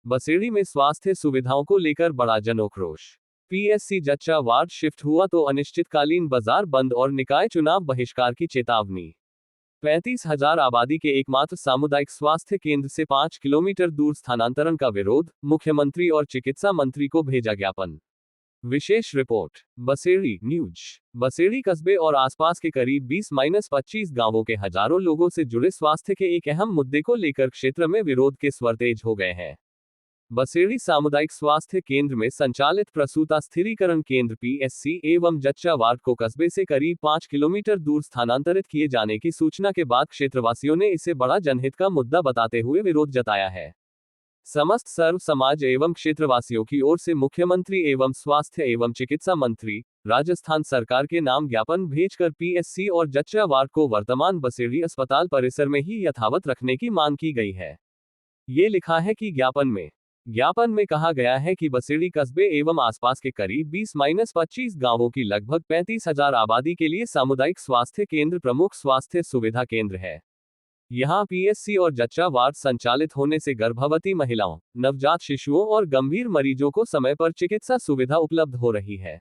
बसेड़ी में स्वास्थ्य सुविधाओं को लेकर बड़ा जनोक्रोश। पीएससी जच्चा वार्ड शिफ्ट हुआ तो अनिश्चितकालीन बाजार बंद और निकाय चुनाव बहिष्कार की चेतावनी। 35,000 आबादी के एकमात्र सामुदायिक स्वास्थ्य केंद्र से 5 किलोमीटर दूर स्थानांतरण का विरोध, मुख्यमंत्री और चिकित्सा मंत्री को भेजा ज्ञापन। विशेष रिपोर्ट बसेड़ी न्यूज। बसेड़ी कस्बे और आसपास के करीब 20-25 गांवों के हजारों लोगों से जुड़े स्वास्थ्य के एक अहम मुद्दे को लेकर क्षेत्र में विरोध के स्वर तेज हो गए हैं। बसेड़ी सामुदायिक स्वास्थ्य केंद्र में संचालित प्रसूता स्थिरीकरण केंद्र पीएससी एवं जच्चा वार्ड को कस्बे से करीब 5 किलोमीटर दूर स्थानांतरित किए जाने की सूचना के बाद क्षेत्रवासियों ने इसे बड़ा जनहित का मुद्दा बताते हुए विरोध जताया है। समस्त सर्व समाज एवं क्षेत्रवासियों की ओर से मुख्यमंत्री एवं स्वास्थ्य एवं चिकित्सा मंत्री राजस्थान सरकार के नाम ज्ञापन भेजकर पीएससी और जच्चा वार्ड को वर्तमान बसेड़ी अस्पताल परिसर में ही यथावत रखने की मांग की गई है। ये लिखा है कि ज्ञापन में कहा गया है कि बसेड़ी कस्बे एवं आसपास के करीब 20-25 गांवों की लगभग 35,000 आबादी के लिए सामुदायिक स्वास्थ्य केंद्र प्रमुख स्वास्थ्य सुविधा केंद्र है। यहां पीएससी और जच्चा वार्ड संचालित होने से गर्भवती महिलाओं, नवजात शिशुओं और गंभीर मरीजों को समय पर चिकित्सा सुविधा उपलब्ध हो रही है।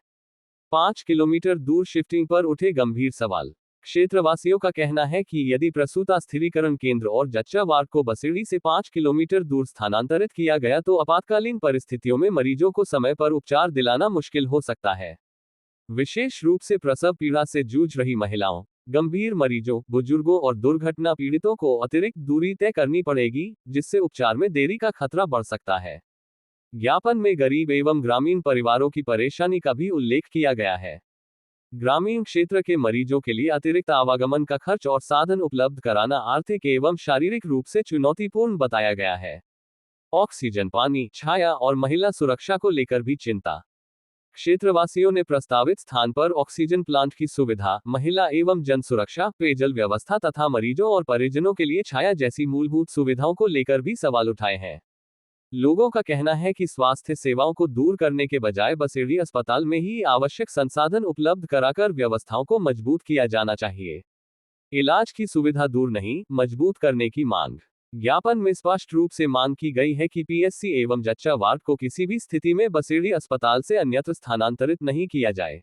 5 किलोमीटर दूर शिफ्टिंग पर उठे गंभीर सवाल। क्षेत्रवासियों का कहना है कि यदि प्रसूता स्थिरीकरण केंद्र और जच्चा वार्ड को बसेड़ी से 5 किलोमीटर दूर स्थानांतरित किया गया तो आपातकालीन परिस्थितियों में मरीजों को समय पर उपचार दिलाना मुश्किल हो सकता है। विशेष रूप से प्रसव पीड़ा से जूझ रही महिलाओं, गंभीर मरीजों, बुजुर्गों और दुर्घटना पीड़ितों को अतिरिक्त दूरी तय करनी पड़ेगी, जिससे उपचार में देरी का खतरा बढ़ सकता है। ज्ञापन में गरीब एवं ग्रामीण परिवारों की परेशानी का भी उल्लेख किया गया है। ग्रामीण क्षेत्र के मरीजों के लिए अतिरिक्त आवागमन का खर्च और साधन उपलब्ध कराना आर्थिक एवं शारीरिक रूप से चुनौतीपूर्ण बताया गया है। ऑक्सीजन, पानी, छाया और महिला सुरक्षा को लेकर भी चिंता। क्षेत्रवासियों ने प्रस्तावित स्थान पर ऑक्सीजन प्लांट की सुविधा, महिला एवं जन सुरक्षा, पेयजल व्यवस्था तथा मरीजों और परिजनों के लिए छाया जैसी मूलभूत सुविधाओं को लेकर भी सवाल उठाए हैं। लोगों का कहना है कि स्वास्थ्य सेवाओं को दूर करने के बजाय बसेड़ी अस्पताल में ही आवश्यक संसाधन उपलब्ध कराकर व्यवस्थाओं को मजबूत किया जाना चाहिए। इलाज की सुविधा दूर नहीं, मजबूत करने की मांग। ज्ञापन में स्पष्ट रूप से मांग की गई है कि पीएससी एवं जच्चा वार्ड को किसी भी स्थिति में बसेड़ी अस्पताल से अन्यत्र स्थानांतरित नहीं किया जाए।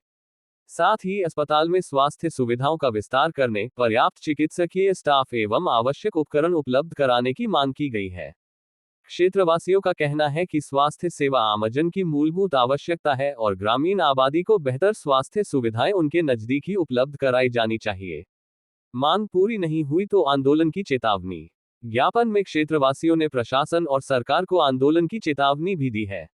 साथ ही अस्पताल में स्वास्थ्य सुविधाओं का विस्तार करने, पर्याप्त चिकित्सकीय स्टाफ एवं आवश्यक उपकरण उपलब्ध कराने की मांग की गई है। क्षेत्रवासियों का कहना है कि स्वास्थ्य सेवा आमजन की मूलभूत आवश्यकता है और ग्रामीण आबादी को बेहतर स्वास्थ्य सुविधाएं उनके नजदीक ही उपलब्ध कराई जानी चाहिए। मांग पूरी नहीं हुई तो आंदोलन की चेतावनी। ज्ञापन में क्षेत्रवासियों ने प्रशासन और सरकार को आंदोलन की चेतावनी भी दी है।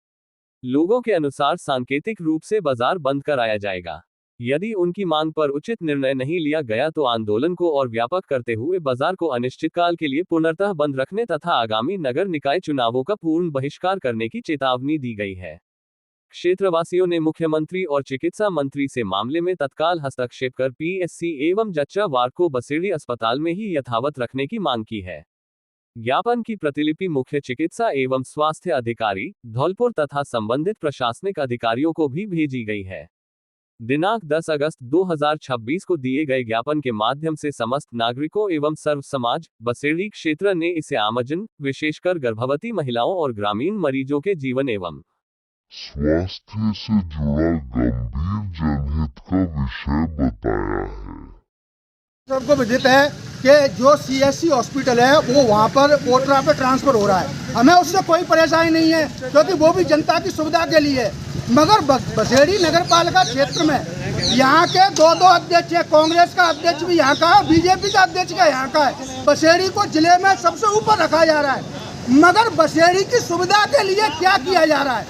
लोगों के अनुसार सांकेतिक रूप से बाजार बंद कराया जाएगा। यदि उनकी मांग पर उचित निर्णय नहीं लिया गया तो आंदोलन को और व्यापक करते हुए बाजार को अनिश्चितकाल के लिए पुनर्तः बंद रखने तथा आगामी नगर निकाय चुनावों का पूर्ण बहिष्कार करने की चेतावनी दी गई है। क्षेत्रवासियों ने मुख्यमंत्री और चिकित्सा मंत्री से मामले में तत्काल हस्तक्षेप कर पीएससी एवं जच्चा वार्ड को बसेड़ी अस्पताल में ही यथावत रखने की मांग की है। ज्ञापन की प्रतिलिपि मुख्य चिकित्सा एवं स्वास्थ्य अधिकारी धौलपुर तथा संबंधित प्रशासनिक अधिकारियों को भी भेजी गई है। दिनांक 10 अगस्त 2026 को दिए गए ज्ञापन के माध्यम से समस्त नागरिकों एवं सर्व समाज बसेड़ी क्षेत्र ने इसे आमजन, विशेषकर गर्भवती महिलाओं और ग्रामीण मरीजों के जीवन एवं स्वास्थ्य से जुड़ा गंभीर जनहित का विषय बताया है। सबको विदित है कि जो सीएससी हॉस्पिटल है वो वहाँ पर कोटरा पे ट्रांसफर हो रहा है। हमें उससे कोई परेशानी नहीं है क्योंकि वो भी जनता की सुविधा के लिए। मगर बसेड़ी नगर पालिका क्षेत्र में यहाँ के दो अध्यक्ष है, कांग्रेस का अध्यक्ष भी यहाँ का है, बीजेपी का अध्यक्ष का यहाँ का है। बसेड़ी को जिले में सबसे ऊपर रखा जा रहा है, मगर बसेड़ी की सुविधा के लिए क्या किया जा रहा है।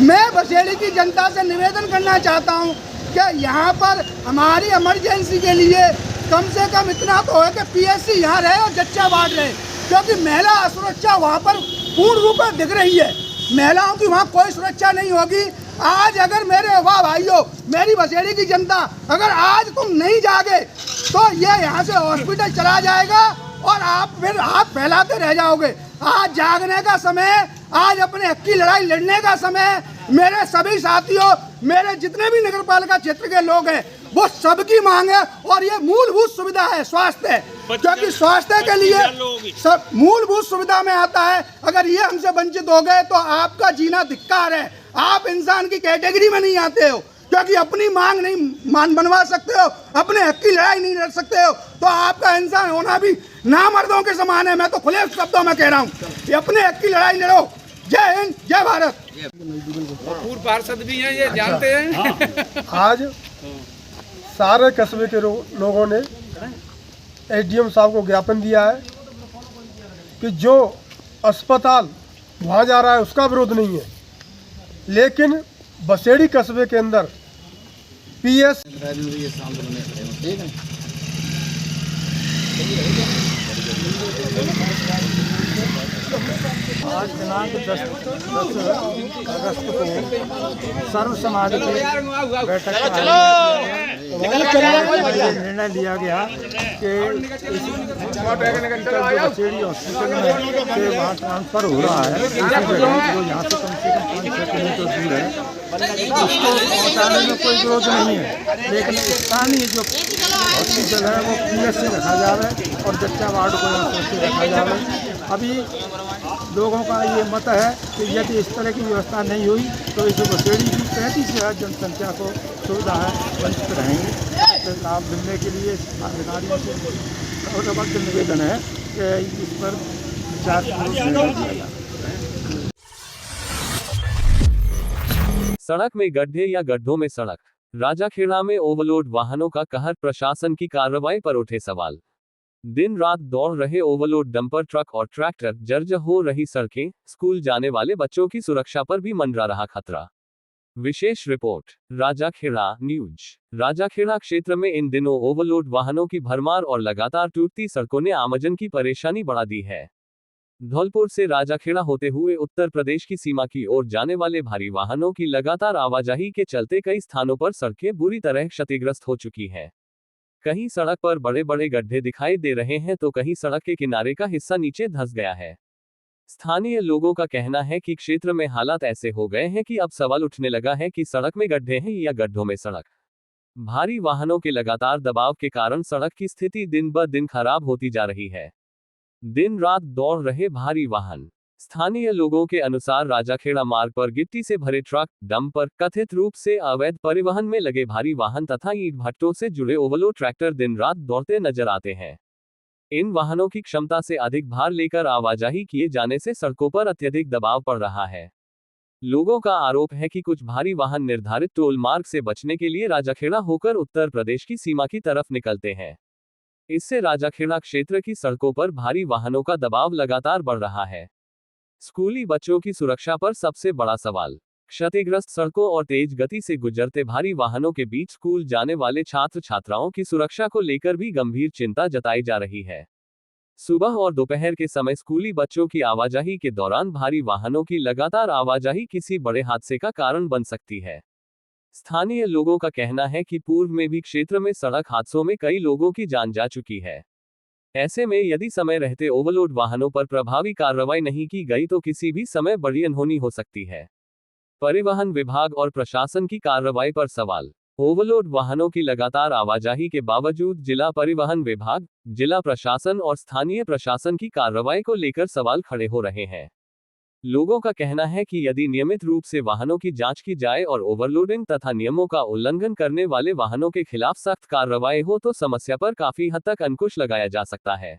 मैं बसेड़ी की जनता से निवेदन करना चाहता हूँ कि यहाँ पर हमारी इमरजेंसी के लिए कम से कम इतना तो है कि पीएससी यहाँ रहे और जच्चा वार्ड रहे, क्योंकि महिला असुरक्षा वहाँ पर पूर्ण रूप में दिख रही है। महिलाओं की वहाँ कोई सुरक्षा नहीं होगी। आज अगर मेरे वाह भाइयों, मेरी बसेड़ी की जनता, अगर आज तुम नहीं जागे तो ये यहाँ से हॉस्पिटल चला जाएगा और आप फिर हाथ फैलाते रह जाओगे। आज जागने का समय है, आज अपने हक की लड़ाई लड़ने का समय है। मेरे सभी साथियों, मेरे जितने भी नगर पालिका क्षेत्र के लोग हैं, वो सबकी मांग है और ये मूलभूत सुविधा है स्वास्थ्य, क्योंकि स्वास्थ्य के लिए सब मूलभूत सुविधा में आता है। अगर ये हमसे वंचित हो गए तो आपका जीना धिक्कार है। आप इंसान की कैटेगरी में नहीं आते हो, क्योंकि अपनी मांग नहीं बनवा सकते हो, अपने हक की लड़ाई नहीं लड़ सकते हो, तो आपका इंसान होना भी नामर्दों के समान है। मैं तो खुले शब्दों में कह रहा हूँ, ये अपने हक की लड़ाई लड़ो। जय हिंद, जय भारत। पूर्व पार्षद भी हैं, ये जानते हैं। आज सारे कस्बे के लोगों ने एसडीएम साहब को ज्ञापन दिया है कि जो अस्पताल वहाँ जा रहा है उसका विरोध नहीं है, लेकिन बसेड़ी कस्बे के अंदर पीएस आज दिनांक 10 अगस्त को सर्व समाज की बैठक में निर्णय लिया गया कि बसेड़ी हॉस्पिटल में से वहाँ ट्रांसफ़र हो रहा है, दूसरी जगह जो यहाँ से कम 5-6 किलोमीटर दूर है, उसको पहुँचाने में कोई विरोध नहीं है। लेकिन स्थानीय जो हॉस्पिटल है वो पीएस से रखा जाए और जच्चा वार्ड को यहाँ से रखा जाए। अभी लोगों का ये मत है कि यदि इस तरह की व्यवस्था नहीं हुई तो इस बसेड़ी की 35,000 जनसंख्या को सुविधा है वंचित रहेंगे। तो लाभ मिलने के लिए अधिकारियों से और निवेदन है कि इस पर विचार किया जाए। सड़क में गड्ढे या गड्ढों में सड़क। राजाखेड़ा में ओवरलोड वाहनों का कहर, प्रशासन की कार्रवाई पर उठे सवाल। दिन रात दौड़ रहे ओवरलोड डंपर ट्रक और ट्रैक्टर, जर्जर हो रही सड़कें, स्कूल जाने वाले बच्चों की सुरक्षा पर भी मंडरा रहा खतरा। विशेष रिपोर्ट, राजाखेड़ा न्यूज। राजाखेड़ा क्षेत्र में इन दिनों ओवरलोड वाहनों की भरमार और लगातार टूटती सड़कों ने आमजन की परेशानी बढ़ा दी है। धौलपुर से राजाखेड़ा होते हुए उत्तर प्रदेश की सीमा की ओर जाने वाले भारी वाहनों की लगातार आवाजाही के चलते कई स्थानों पर सड़कें बुरी तरह क्षतिग्रस्त हो चुकी हैं। कहीं सड़क पर बड़े बड़े गड्ढे दिखाई दे रहे हैं तो कहीं सड़क के किनारे का हिस्सा नीचे धंस गया है। स्थानीय लोगों का कहना है कि क्षेत्र में हालात ऐसे हो गए हैं कि अब सवाल उठने लगा है कि सड़क में गड्ढे हैं या गड्ढों में सड़क। भारी वाहनों के लगातार दबाव के कारण सड़क की स्थिति दिन ब दिन खराब होती जा रही है। दिन रात दौड़ रहे भारी वाहन। स्थानीय लोगों के अनुसार राजाखेड़ा मार्ग पर गिट्टी से भरे ट्रक, डंपर, कथित रूप से अवैध परिवहन में लगे भारी वाहन तथा ईंट भट्टों से जुड़े ओवरलोड ट्रैक्टर दिन रात दौड़ते नजर आते हैं। इन वाहनों की क्षमता से अधिक भार लेकर आवाजाही किए जाने से सड़कों पर अत्यधिक दबाव पड़ रहा है। लोगों का आरोप है कि कुछ भारी वाहन निर्धारित टोल मार्ग से बचने के लिए राजाखेड़ा होकर उत्तर प्रदेश की सीमा की तरफ निकलते हैं। इससे राजाखेड़ा क्षेत्र की सड़कों पर भारी वाहनों का दबाव लगातार बढ़ रहा है। स्कूली बच्चों की सुरक्षा पर सबसे बड़ा सवाल। क्षतिग्रस्त सड़कों और तेज गति से गुजरते भारी वाहनों के बीच स्कूल जाने वाले छात्र छात्राओं की सुरक्षा को लेकर भी गंभीर चिंता जताई जा रही है। सुबह और दोपहर के समय स्कूली बच्चों की आवाजाही के दौरान भारी वाहनों की लगातार आवाजाही किसी बड़े हादसे का कारण बन सकती है। स्थानीय लोगों का कहना है कि पूर्व में भी क्षेत्र में सड़क हादसों में कई लोगों की जान जा चुकी है। ऐसे में यदि समय रहते ओवरलोड वाहनों पर प्रभावी कार्रवाई नहीं की गई तो किसी भी समय बड़ी अनहोनी हो सकती है। परिवहन विभाग और प्रशासन की कार्रवाई पर सवाल। ओवरलोड वाहनों की लगातार आवाजाही के बावजूद जिला परिवहन विभाग, जिला प्रशासन और स्थानीय प्रशासन की कार्रवाई को लेकर सवाल खड़े हो रहे हैं। लोगों का कहना है कि यदि नियमित रूप से वाहनों की जांच की जाए और ओवरलोडिंग तथा नियमों का उल्लंघन करने वाले वाहनों के खिलाफ सख्त कार्रवाई हो तो समस्या पर काफी हद तक अंकुश लगाया जा सकता है।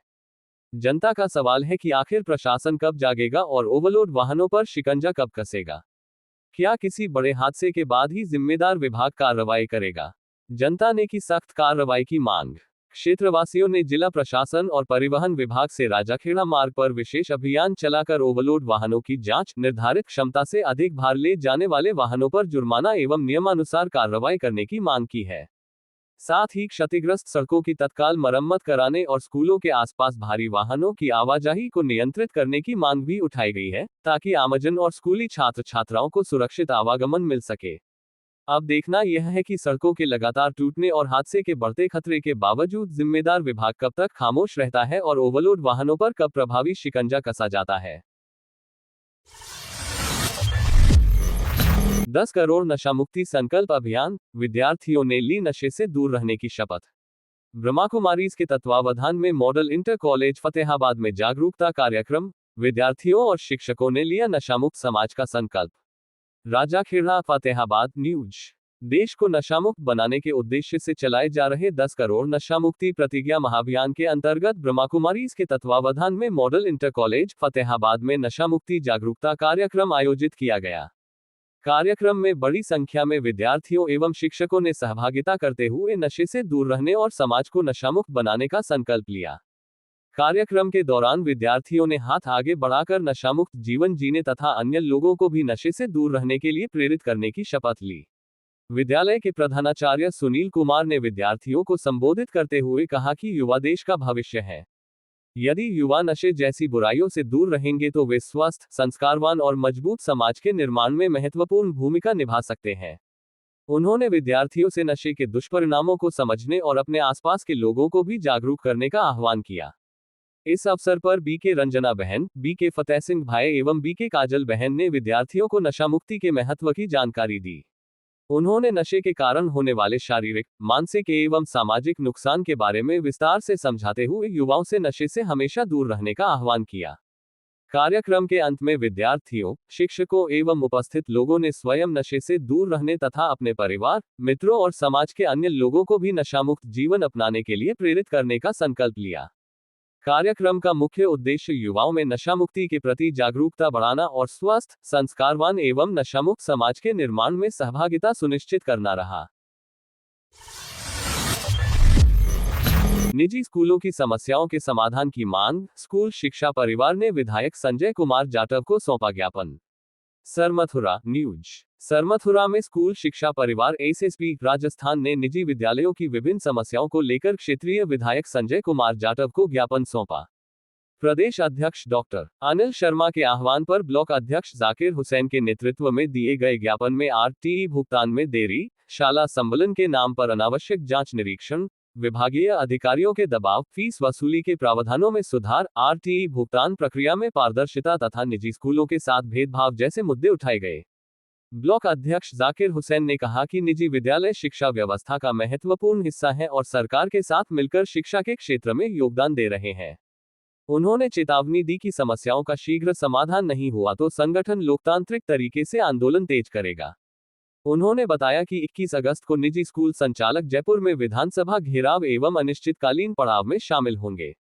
जनता का सवाल है कि आखिर प्रशासन कब जागेगा और ओवरलोड वाहनों पर शिकंजा कब कसेगा। क्या किसी बड़े हादसे के बाद ही जिम्मेदार विभाग कार्रवाई करेगा? जनता ने की सख्त कार्रवाई की मांग। क्षेत्रवासियों ने जिला प्रशासन और परिवहन विभाग से राजाखेड़ा मार्ग पर विशेष अभियान चलाकर ओवरलोड वाहनों की जांच, निर्धारित क्षमता से अधिक भार ले जाने वाले वाहनों पर जुर्माना एवं नियमानुसार कार्रवाई करने की मांग की है। साथ ही क्षतिग्रस्त सड़कों की तत्काल मरम्मत कराने और स्कूलों के आसपास भारी वाहनों की आवाजाही को नियंत्रित करने की मांग भी उठाई गई है, ताकि आमजन और स्कूली छात्र छात्राओं को सुरक्षित आवागमन मिल सके। अब देखना यह है कि सड़कों के लगातार टूटने और हादसे के बढ़ते खतरे के बावजूद जिम्मेदार विभाग कब तक खामोश रहता है और ओवरलोड वाहनों पर कब प्रभावी शिकंजा कसा जाता है। 10 करोड़ नशामुक्ति संकल्प अभियान, विद्यार्थियों ने ली नशे से दूर रहने की शपथ। ब्रह्मा कुमारीज के तत्वावधान में मॉडल इंटर कॉलेज फतेहाबाद में जागरूकता कार्यक्रम, विद्यार्थियों और शिक्षकों ने लिया नशामुक्त समाज का संकल्प। राजाखेड़ा, फतेहाबाद न्यूज। देश को नशामुक्त बनाने के उद्देश्य से चलाए जा रहे 10 करोड़ नशामुक्ति प्रतिज्ञा महाअभियान के अंतर्गत ब्रह्मा कुमारीज के तत्वावधान में मॉडल इंटर कॉलेज फतेहाबाद में नशामुक्ति जागरूकता कार्यक्रम आयोजित किया गया। कार्यक्रम में बड़ी संख्या में विद्यार्थियों एवं शिक्षकों ने सहभागिता करते हुए नशे से दूर रहने और समाज को नशामुक्त बनाने का संकल्प लिया। कार्यक्रम के दौरान विद्यार्थियों ने हाथ आगे बढ़ाकर नशामुक्त जीवन जीने तथा अन्य लोगों को भी नशे से दूर रहने के लिए प्रेरित करने की शपथ ली। विद्यालय के प्रधानाचार्य सुनील कुमार ने विद्यार्थियों को संबोधित करते हुए कहा कि युवा देश का भविष्य है। यदि युवा नशे जैसी बुराइयों से दूर रहेंगे तो वे स्वस्थ, संस्कारवान और मजबूत समाज के निर्माण में महत्वपूर्ण भूमिका निभा सकते हैं। उन्होंने विद्यार्थियों से नशे के दुष्परिणामों को समझने और अपने आसपास के लोगों को भी जागरूक करने का आह्वान किया। इस अवसर पर बीके रंजना बहन, बीके फतेह सिंह भाई एवं बीके काजल बहन ने विद्यार्थियों को नशामुक्ति के महत्व की जानकारी दी। उन्होंने नशे के कारण होने वाले शारीरिक, मानसिक एवं सामाजिक नुकसान के बारे में विस्तार से समझाते हुए युवाओं से नशे से हमेशा दूर रहने का आह्वान किया। कार्यक्रम के अंत में विद्यार्थियों, शिक्षकों एवं उपस्थित लोगों ने स्वयं नशे से दूर रहने तथा अपने परिवार, मित्रों और समाज के अन्य लोगों को भी नशामुक्त जीवन अपनाने के लिए प्रेरित करने का संकल्प लिया। कार्यक्रम का मुख्य उद्देश्य युवाओं में नशामुक्ति के प्रति जागरूकता बढ़ाना और स्वस्थ, संस्कारवान एवं नशामुक्त समाज के निर्माण में सहभागिता सुनिश्चित करना रहा। निजी स्कूलों की समस्याओं के समाधान की मांग, स्कूल शिक्षा परिवार ने विधायक संजय कुमार जाटव को सौंपा ज्ञापन। सरमथुरा न्यूज। सरमथुरा में स्कूल शिक्षा परिवार एसएसपी राजस्थान ने निजी विद्यालयों की विभिन्न समस्याओं को लेकर क्षेत्रीय विधायक संजय कुमार जाटव को ज्ञापन सौंपा। प्रदेश अध्यक्ष डॉक्टर अनिल शर्मा के आह्वान पर ब्लॉक अध्यक्ष जाकिर हुसैन के नेतृत्व में दिए गए ज्ञापन में आरटीई भुगतान में देरी, शाला संबलन के नाम पर अनावश्यक जांच निरीक्षण, विभागीय अधिकारियों के दबाव, फीस वसूली के प्रावधानों में सुधार, आरटीई भुगतान प्रक्रिया में पारदर्शिता तथा निजी स्कूलों के साथ भेदभाव जैसे मुद्दे उठाए गए। ब्लॉक अध्यक्ष जाकिर हुसैन ने कहा कि निजी विद्यालय शिक्षा व्यवस्था का महत्वपूर्ण हिस्सा है और सरकार के साथ मिलकर शिक्षा के क्षेत्र में योगदान दे रहे हैं। उन्होंने चेतावनी दी कि समस्याओं का शीघ्र समाधान नहीं हुआ तो संगठन लोकतांत्रिक तरीके से आंदोलन तेज करेगा। उन्होंने बताया कि 21 अगस्त को निजी स्कूल संचालक जयपुर में विधानसभा घेराव एवं अनिश्चितकालीन पड़ाव में शामिल होंगे।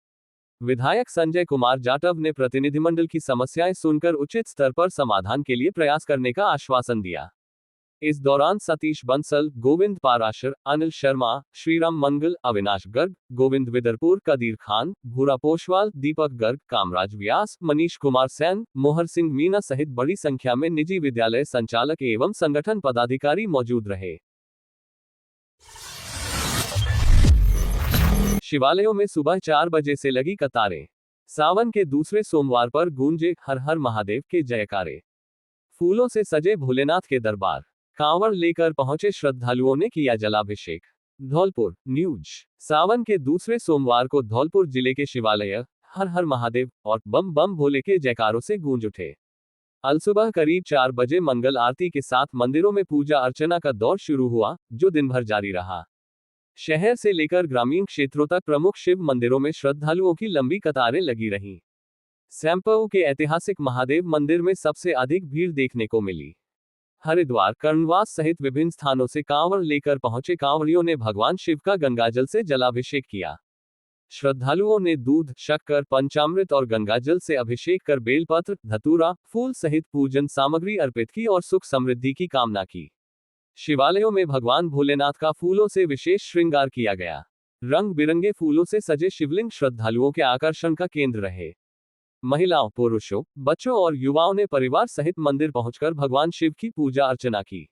विधायक संजय कुमार जाटव ने प्रतिनिधिमंडल की समस्याएं सुनकर उचित स्तर पर समाधान के लिए प्रयास करने का आश्वासन दिया। इस दौरान सतीश बंसल, गोविंद पाराशर, अनिल शर्मा, श्रीराम मंगल, अविनाश गर्ग, गोविंद विदरपुर, कदीर खान, भूरा पोशवाल, दीपक गर्ग, कामराज व्यास, मनीष कुमार सैन, मोहर सिंह मीना सहित बड़ी संख्या में निजी विद्यालय संचालक एवं संगठन पदाधिकारी मौजूद रहे। शिवालयों में सुबह 4 बजे से लगी कतारें। सावन के दूसरे सोमवार पर गूंजे हर हर महादेव के जयकारे। फूलों से सजे भोलेनाथ के दरबार। कांवड़ लेकर पहुंचे श्रद्धालुओं ने किया जलाभिषेक। धौलपुर न्यूज। सावन के दूसरे सोमवार को धौलपुर जिले के शिवालय हर हर महादेव और बम बम भोले के जयकारों से गूंज उठे। अलसुबह करीब 4 बजे मंगल आरती के साथ मंदिरों में पूजा अर्चना का दौर शुरू हुआ, जो दिन भर जारी रहा। शहर से लेकर ग्रामीण क्षेत्रों तक प्रमुख शिव मंदिरों में श्रद्धालुओं की लंबी कतारें लगी रहीं। सैंपऊ के ऐतिहासिक महादेव मंदिर में सबसे अधिक भीड़ देखने को मिली। हरिद्वार, कर्णवास सहित विभिन्न स्थानों से कांवड़ लेकर पहुंचे कांवड़ियों ने भगवान शिव का गंगाजल से जलाभिषेक किया। श्रद्धालुओं ने दूध, शक्कर, पंचामृत और गंगाजल से अभिषेक कर बेलपत्र, धतूरा, फूल सहित पूजन सामग्री अर्पित की और सुख समृद्धि की कामना की। शिवालयों में भगवान भोलेनाथ का फूलों से विशेष श्रृंगार किया गया। रंग बिरंगे फूलों से सजे शिवलिंग श्रद्धालुओं के आकर्षण का केंद्र रहे। महिलाओं, पुरुषों, बच्चों और युवाओं ने परिवार सहित मंदिर पहुंचकर भगवान शिव की पूजा अर्चना की।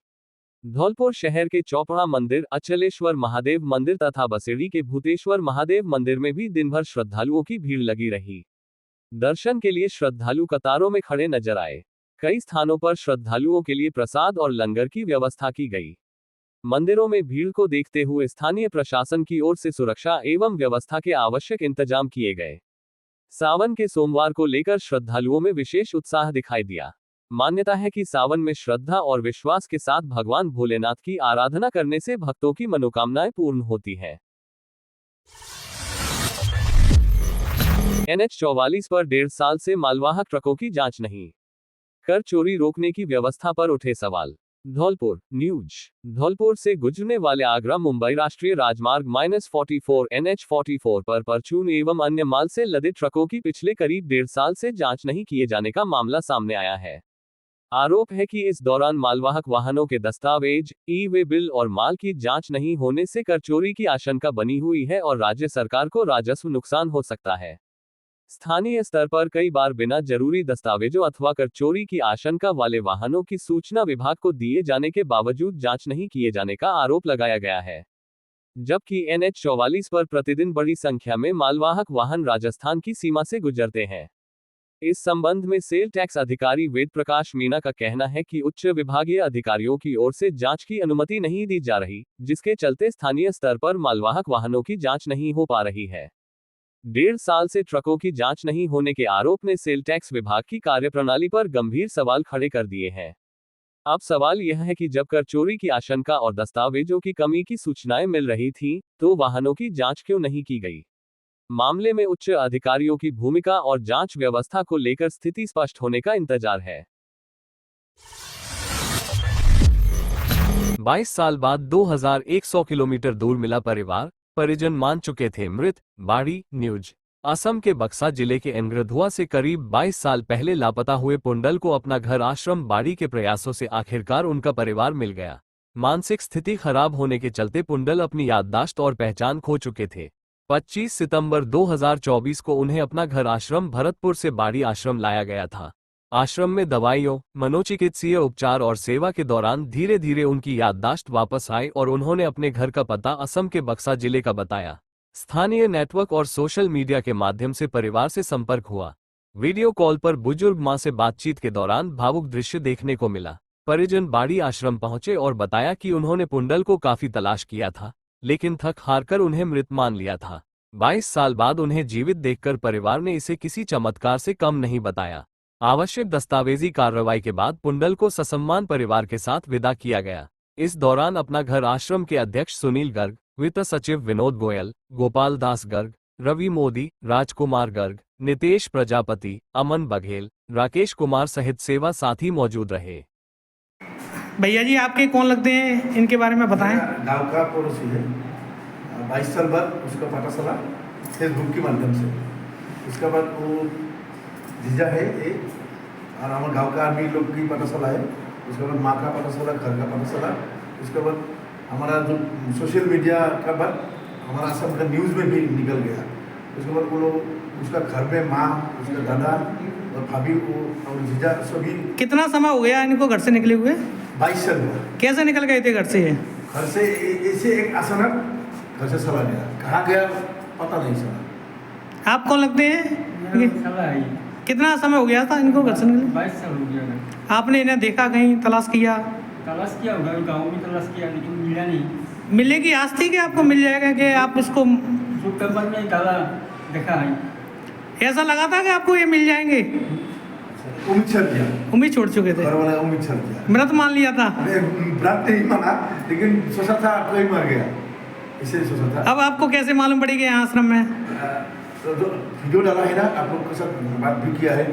धौलपुर शहर के चौपड़ा मंदिर, अचलेश्वर महादेव मंदिर तथा बसेड़ी के भूतेश्वर महादेव मंदिर में भी दिन भर श्रद्धालुओं की भीड़ लगी रही। दर्शन के लिए श्रद्धालु कतारों में खड़े नजर आए। कई स्थानों पर श्रद्धालुओं के लिए प्रसाद और लंगर की व्यवस्था की गई। मंदिरों में भीड़ को देखते हुए स्थानीय प्रशासन की ओर से सुरक्षा एवं व्यवस्था के आवश्यक इंतजाम किए गए। सावन के सोमवार को लेकर श्रद्धालुओं में विशेष उत्साह दिखाई दिया। मान्यता है कि सावन में श्रद्धा और विश्वास के साथ भगवान भोलेनाथ की आराधना करने से भक्तों की मनोकामनाएं पूर्ण होती हैं। NH 44 पर 1.5 साल से मालवाहक ट्रकों की जांच नहीं। कर चोरी रोकने की व्यवस्था पर उठे सवाल। धौलपुर न्यूज। धौलपुर से गुजरने वाले आगरा मुंबई राष्ट्रीय राजमार्ग -44 NH 44 पर परचून एवं अन्य माल से लदे ट्रकों की पिछले करीब 1.5 साल से जांच नहीं किए जाने का मामला सामने आया है। आरोप है कि इस दौरान मालवाहक वाहनों के दस्तावेज, ई-वे बिल और माल की जांच नहीं होने से कर चोरी की आशंका बनी हुई है और राज्य सरकार को राजस्व नुकसान हो सकता है। स्थानीय स्तर पर कई बार बिना जरूरी दस्तावेजों अथवा कर चोरी की आशंका वाले वाहनों की सूचना विभाग को दिए जाने के बावजूद जांच नहीं किए जाने का आरोप लगाया गया है। जबकि NH 44 पर प्रतिदिन बड़ी संख्या में मालवाहक वाहन राजस्थान की सीमा से गुजरते हैं। इस संबंध में सेल टैक्स अधिकारी वेद प्रकाश मीणा का कहना है कि उच्च विभागीय अधिकारियों की ओर से जांच की अनुमति नहीं दी जा रही, जिसके चलते स्थानीय स्तर पर मालवाहक वाहनों की जांच नहीं हो पा रही है। 1.5 साल से ट्रकों की जांच नहीं होने के आरोप ने सेल टैक्स विभाग की कार्यप्रणाली पर गंभीर सवाल खड़े कर दिए हैं। अब सवाल यह है कि जब कर चोरी की आशंका और दस्तावेजों की कमी की सूचनाएं मिल रही थीं, तो वाहनों की जांच क्यों नहीं की गई? मामले में उच्च अधिकारियों की भूमिका और जांच व्यवस्था को लेकर स्थिति स्पष्ट होने का इंतजार है। 22 साल बाद 2100 किलोमीटर दूर मिला परिवार, परिजन मान चुके थे मृत। बाड़ी न्यूज। असम के बक्सा जिले के एनग्रधुआ से करीब 22 साल पहले लापता हुए पुंडल को अपना घर आश्रम बाड़ी के प्रयासों से आखिरकार उनका परिवार मिल गया। मानसिक स्थिति खराब होने के चलते पुंडल अपनी याददाश्त और पहचान खो चुके थे। 25 सितंबर 2024 को उन्हें अपना घर आश्रम भरतपुर से बाड़ी आश्रम लाया गया था। आश्रम में दवाइयों, मनोचिकित्सीय उपचार और सेवा के दौरान धीरे धीरे उनकी याददाश्त वापस आई और उन्होंने अपने घर का पता असम के बक्सा जिले का बताया। स्थानीय नेटवर्क और सोशल मीडिया के माध्यम से परिवार से संपर्क हुआ। वीडियो कॉल पर बुजुर्ग मां से बातचीत के दौरान भावुक दृश्य देखने को मिला। परिजन बाड़ी आश्रम पहुंचे और बताया कि उन्होंने पुंडल को काफी तलाश किया था, लेकिन थक हारकर उन्हें मृत मान लिया था। 22 साल बाद उन्हें जीवित देखकर परिवार ने इसे किसी चमत्कार से कम नहीं बताया। आवश्यक दस्तावेजी कार्रवाई के बाद पुंडल को ससम्मान परिवार के साथ विदा किया गया। इस दौरान अपना घर आश्रम के अध्यक्ष सुनील गर्ग, वित्त सचिव विनोद गोयल, गोपाल दास गर्ग, रवि मोदी, राजकुमार गर्ग, नितेश प्रजापति, अमन बघेल, राकेश कुमार सहित सेवा साथी मौजूद रहे। भैया जी आपके कौन लगते हैं, इनके बारे में बताएं। गांव का पड़ोसी है। 22 साल बाद उसका पता चला फेसबुक के माध्यम से। उसके बाद वो जीजा है एक, और हमारे गांव का आदमी लोग की पता चला है। उसके बाद माँ का पता चला, घर का पता चला। उसके बाद हमारा जो सोशल मीडिया का बाद हमारा असम का न्यूज़ में भी निकल गया। उसके बाद वो लोग उसका घर में माँ, उसका दादा और भाभी और जीजा सभी। कितना समय हो गया इनको घर से निकले हुए? 22 साल हुआ। कैसे निकल गए थे घर से ये? घर से ऐसे एक अचानक घर से चला गया। कहाँ गया पता नहीं चला। आप कौन लगते हैं? कितना समय हो गया था इनको घर से निकले? 22 साल हो गया। आपने इन्हें देखा, कहीं तलाश किया? तलाश किया होगा, गाँव में तलाश किया लेकिन मिला नहीं। मिलने की आस थी कि आपको मिल जाएगा, कि आप इसको जो पेपर में डाला देखा है। ऐसा लगा था कि आपको ये मिल जाएंगे? उम्मीद छोड़ दिया। उम्मीद छोड़ चुके थे? घर वाला उम्मीद छोड़ दिया। मृत मान लिया था? व्रत नहीं माना, लेकिन सोचा था कोई मर गया, इसे सोचा था। अब आपको कैसे मालूम पड़ी कि यहाँ आश्रम में? तो जो वीडियो डाला है ना, आप लोग के साथ बात भी किया है।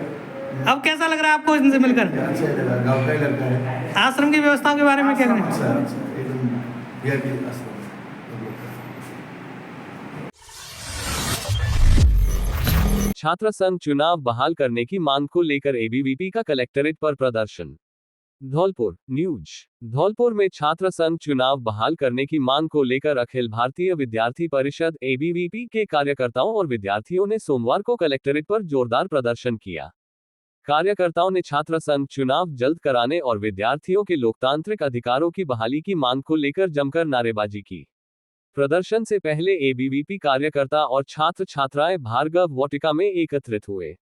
अब कैसा लग रहा है आपको इनसे मिलकर? अच्छा लगा, गाँव का ही लड़का है। आश्रम की व्यवस्थाओं के बारे में क्या करें? अच्छा एकदम VIP आश्रम। छात्र संघ चुनाव बहाल करने की मांग को लेकर ABVP का कलेक्टरेट पर प्रदर्शन। धौलपुर न्यूज। धौलपुर में छात्र संघ चुनाव बहाल करने की मांग को लेकर अखिल भारतीय विद्यार्थी परिषद ABVP के कार्यकर्ताओं और विद्यार्थियों ने सोमवार को कलेक्टरेट पर जोरदार प्रदर्शन किया। कार्यकर्ताओं ने छात्र संघ चुनाव जल्द कराने और विद्यार्थियों के लोकतांत्रिक अधिकारों की बहाली की मांग को लेकर जमकर नारेबाजी की। प्रदर्शन से पहले ABVP कार्यकर्ता और छात्र छात्राएं भार्गव वाटिका में एकत्रित हुए।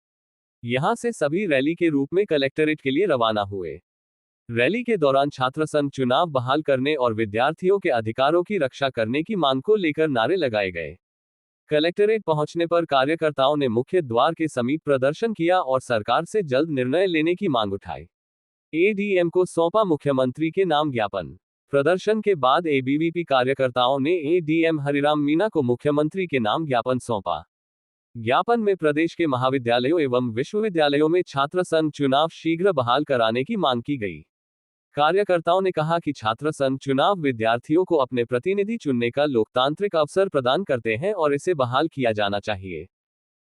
यहां से सभी रैली के रूप में कलेक्टरेट के लिए रवाना हुए। रैली के दौरान छात्र संघ चुनाव बहाल करने और विद्यार्थियों के अधिकारों की रक्षा करने की मांग को लेकर नारे लगाए गए। कलेक्टरेट पहुंचने पर कार्यकर्ताओं ने मुख्य द्वार के समीप प्रदर्शन किया और सरकार से जल्द निर्णय लेने की मांग उठाई। एडीएम को सौंपा मुख्यमंत्री के नाम ज्ञापन। प्रदर्शन के बाद एबीवीपी कार्यकर्ताओं ने एडीएम हरिराम मीणा को मुख्यमंत्री के नाम ज्ञापन सौंपा। ज्ञापन में प्रदेश के महाविद्यालयों एवं विश्वविद्यालयों में छात्र संघ चुनाव शीघ्र बहाल कराने की मांग की गई। कार्यकर्ताओं ने कहा कि छात्र संघ चुनाव विद्यार्थियों को अपने प्रतिनिधि चुनने का लोकतांत्रिक अवसर प्रदान करते हैं और इसे बहाल किया जाना चाहिए।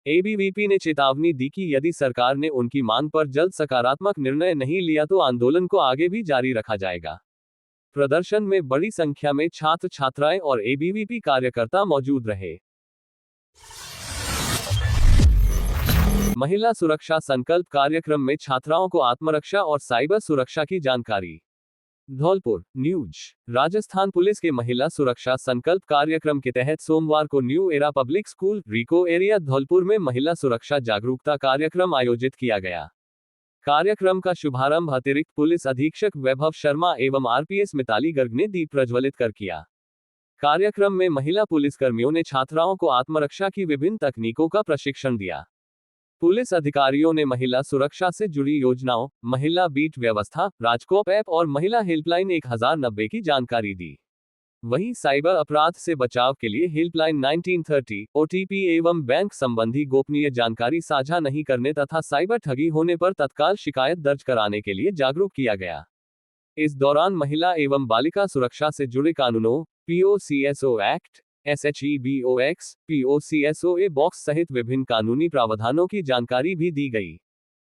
एबीवीपी ने चेतावनी दी कि यदि सरकार ने उनकी मांग पर जल्द सकारात्मक निर्णय नहीं लिया तो आंदोलन को आगे भी जारी रखा जाएगा। प्रदर्शन में बड़ी संख्या में छात्र छात्राएं और एबीवीपी कार्यकर्ता मौजूद रहे। महिला सुरक्षा संकल्प कार्यक्रम में छात्राओं को आत्मरक्षा और साइबर सुरक्षा की जानकारी। धौलपुर न्यूज। राजस्थान पुलिस के महिला सुरक्षा संकल्प कार्यक्रम के तहत सोमवार को न्यू एरा पब्लिक स्कूल रिको एरिया धौलपुर में महिला सुरक्षा जागरूकता कार्यक्रम आयोजित किया गया। कार्यक्रम का शुभारंभ अतिरिक्त पुलिस अधीक्षक वैभव शर्मा एवं आरपीएस मिताली गर्ग ने दीप प्रज्वलित कर किया। कार्यक्रम में महिला पुलिसकर्मियों ने छात्राओं को आत्मरक्षा की विभिन्न तकनीकों का प्रशिक्षण दिया। पुलिस अधिकारियों ने महिला सुरक्षा से जुड़ी योजनाओं, महिला बीट व्यवस्था, राजकोप ऐप और महिला हेल्पलाइन 1090 की जानकारी दी। वहीं साइबर अपराध से बचाव के लिए हेल्पलाइन 1930, ओटीपी एवं बैंक संबंधी गोपनीय जानकारी साझा नहीं करने तथा साइबर ठगी होने पर तत्काल शिकायत दर्ज कराने के लिए जागरूक किया गया। इस दौरान महिला एवं बालिका सुरक्षा से जुड़े कानूनों, POCSO act, SHEBOX, POCSOA box सहित विभिन्न कानूनी प्रावधानों की जानकारी भी दी गई।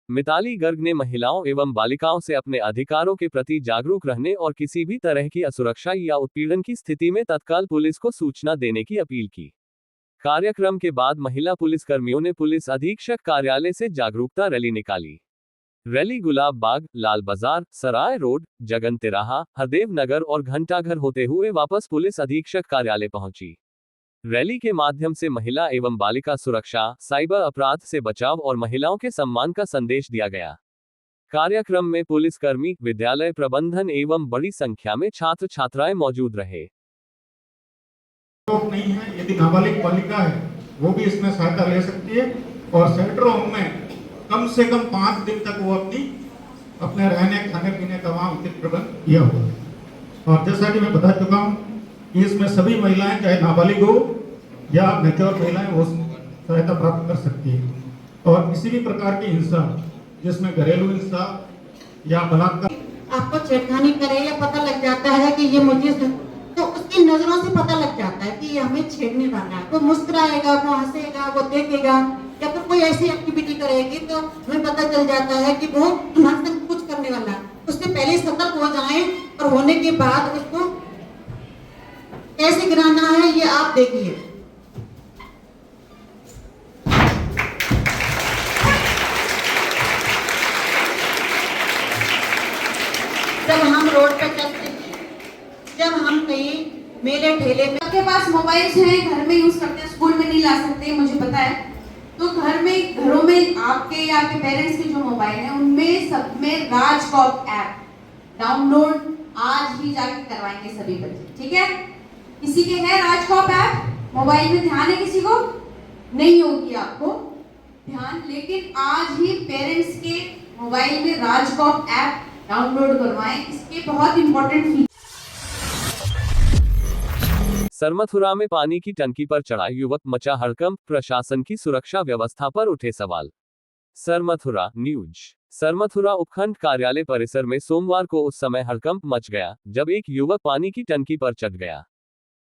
मिताली गर्ग ने महिलाओं एवं बालिकाओं से अपने अधिकारों के प्रति जागरूक रहने और किसी भी तरह की असुरक्षा या उत्पीड़न की स्थिति में तत्काल पुलिस को सूचना देने की अपील की। कार्यक्रम के बाद महिला पुलिसकर्मियों ने पुलिस अधीक्षक कार्यालय से जागरूकता रैली निकाली। रैली गुलाब बाग, लाल बाजार, सराय रोड, जगन तिराहा, हरदेव नगर और घंटाघर होते हुए वापस पुलिस अधीक्षक कार्यालय पहुंची। रैली के माध्यम से महिला एवं बालिका सुरक्षा, साइबर अपराध से बचाव और महिलाओं के सम्मान का संदेश दिया गया। कार्यक्रम में पुलिसकर्मी, विद्यालय प्रबंधन एवं बड़ी संख्या में छात्र छात्राएं मौजूद रहे। नहीं है, यदि नाबालिग बालिका है वो भी इसमें सहायता ले सकती है और सेंटर होम में कम से कम 5 दिन तक वो अपने रहने खाने पीने का वहाँ उचित प्रबंध किया हुआ है। और जैसा कि मैं बता चुका हूँ कि इसमें सभी महिलाएं चाहे नाबालिग हो या मैच्योर महिलाएं वो सहायता प्राप्त कर सकती है। और किसी भी प्रकार की हिंसा, जिसमें घरेलू हिंसा या बलात्कार, आपको छेड़खानी करे या पता लग जाता है कि ये मुझे, तो उसकी नजरों से पता लग जाता है कि ये हमें छेड़ने वाला है। वो मुस्कुराएगा, वो हंसेगा, वो देखेगा या फिर कोई ऐसी एक्टिविटी करेगी तो हमें पता चल जाता है कि वो हमारे संग कुछ करने वाला है। उससे पहले सतर्क हो जाएं और होने के बाद उसको कैसे गिराना है ये आप देखिए। जब हम रोड पे चलते हैं, जब हम कहीं मेले ठेले में, आपके पास मोबाइल हैं, घर में यूज करते हैं, स्कूल में नहीं ला सकते, मुझे पता है। तो घरों में आपके या आपके पेरेंट्स के जो मोबाइल हैं उनमें सब में राजकॉप ऐप डाउनलोड आज ही जाके करवाएंगे सभी बच्चे, ठीक है? किसी के है राजकॉप ऐप मोबाइल में? ध्यान है किसी को? नहीं होगी आपको ध्यान, लेकिन आज ही पेरेंट्स के मोबाइल में राजकॉप ऐप डाउनलोड करवाएं। इसके बहुत इंपॉर्टेंट। सरमथुरा में पानी की टंकी पर चढ़ा युवक, मचा हड़कंप, प्रशासन की सुरक्षा व्यवस्था पर उठे सवाल। सरमथुरा न्यूज। सरमथुरा उपखंड कार्यालय परिसर में सोमवार को उस समय हड़कंप मच गया जब एक युवक पानी की टंकी पर चढ़ गया।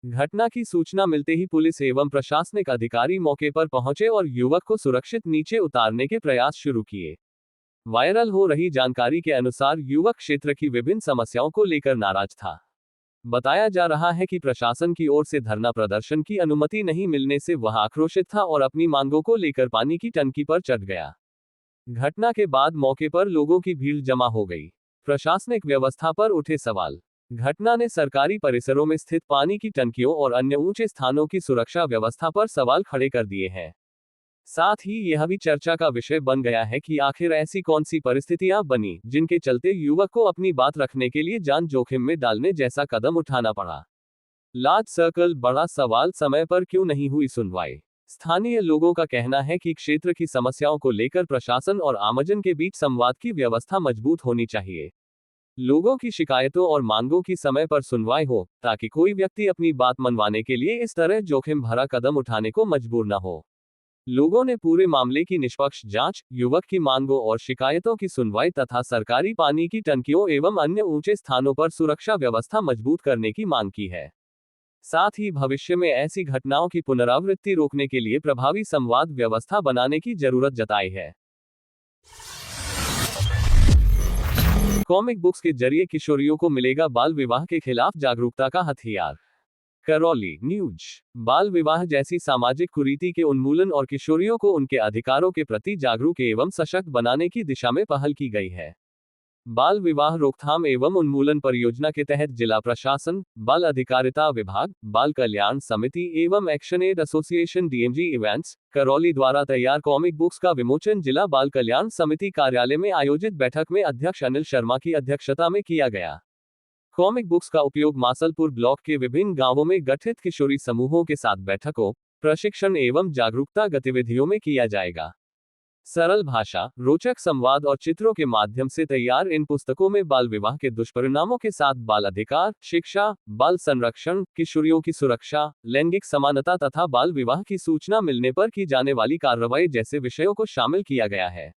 घटना की सूचना मिलते ही पुलिस एवं प्रशासनिक अधिकारी मौके पर पहुंचे और युवक को सुरक्षित नीचे उतारने के प्रयास शुरू किए। वायरल हो रही जानकारी के अनुसार युवक क्षेत्र की विभिन्न समस्याओं को लेकर नाराज था। बताया जा रहा है कि प्रशासन की ओर से धरना प्रदर्शन की अनुमति नहीं मिलने से वह आक्रोशित था और अपनी मांगों को लेकर पानी की टंकी पर चढ़ गया। घटना के बाद मौके पर लोगों की भीड़ जमा हो गई। प्रशासनिक व्यवस्था पर उठे सवाल। घटना ने सरकारी परिसरों में स्थित पानी की टंकियों और अन्य ऊंचे स्थानों की सुरक्षा व्यवस्था पर सवाल खड़े कर दिए हैं। साथ ही यह भी चर्चा का विषय बन गया है कि आखिर ऐसी कौन सी परिस्थितियां बनी जिनके चलते युवक को अपनी बात रखने के लिए जान जोखिम में डालने जैसा कदम उठाना पड़ा। लार्ज सर्कल बड़ा सवाल, समय पर क्यों नहीं हुई सुनवाई? स्थानीय लोगों का कहना है कि क्षेत्र की समस्याओं को लेकर प्रशासन और आमजन के बीच संवाद की व्यवस्था मजबूत होनी चाहिए। लोगों की शिकायतों और मांगों की समय पर सुनवाई हो, ताकि कोई व्यक्ति अपनी बात मनवाने के लिए इस तरह जोखिम भरा कदम उठाने को मजबूर न हो। लोगों ने पूरे मामले की निष्पक्ष जांच, युवक की मांगों और शिकायतों की सुनवाई तथा सरकारी पानी की टंकियों एवं अन्य ऊंचे स्थानों पर सुरक्षा व्यवस्था मजबूत करने की मांग की है। साथ ही भविष्य में ऐसी घटनाओं की पुनरावृत्ति रोकने के लिए प्रभावी संवाद व्यवस्था बनाने की जरूरत जताई है। कॉमिक बुक्स के जरिए किशोरियों को मिलेगा बाल विवाह के खिलाफ जागरूकता का हथियार। करौली न्यूज। बाल विवाह जैसी सामाजिक कुरीति के उन्मूलन और किशोरियों को उनके अधिकारों के प्रति जागरूक एवं सशक्त बनाने की दिशा में पहल की गई है। बाल विवाह रोकथाम एवं उन्मूलन परियोजना के तहत जिला प्रशासन, बाल अधिकारिता विभाग, बाल कल्याण समिति एवं action aid association DMG events, Karauli द्वारा तैयार कॉमिक बुक्स का विमोचन जिला बाल कल्याण समिति कार्यालय में आयोजित बैठक में अध्यक्ष अनिल शर्मा की अध्यक्षता में किया गया। कॉमिक बुक्स का उपयोग मासलपुर ब्लॉक के विभिन्न गांवों में गठित किशोरी समूहों के साथ बैठकों, प्रशिक्षण एवं जागरूकता गतिविधियों में किया जाएगा। सरल भाषा, रोचक संवाद और चित्रों के माध्यम से तैयार इन पुस्तकों में बाल विवाह के दुष्परिणामों के साथ बाल अधिकार, शिक्षा, बाल संरक्षण, किशोरियों की सुरक्षा, लैंगिक समानता तथा बाल विवाह की सूचना मिलने पर की जाने वाली कार्रवाई जैसे विषयों को शामिल किया गया है।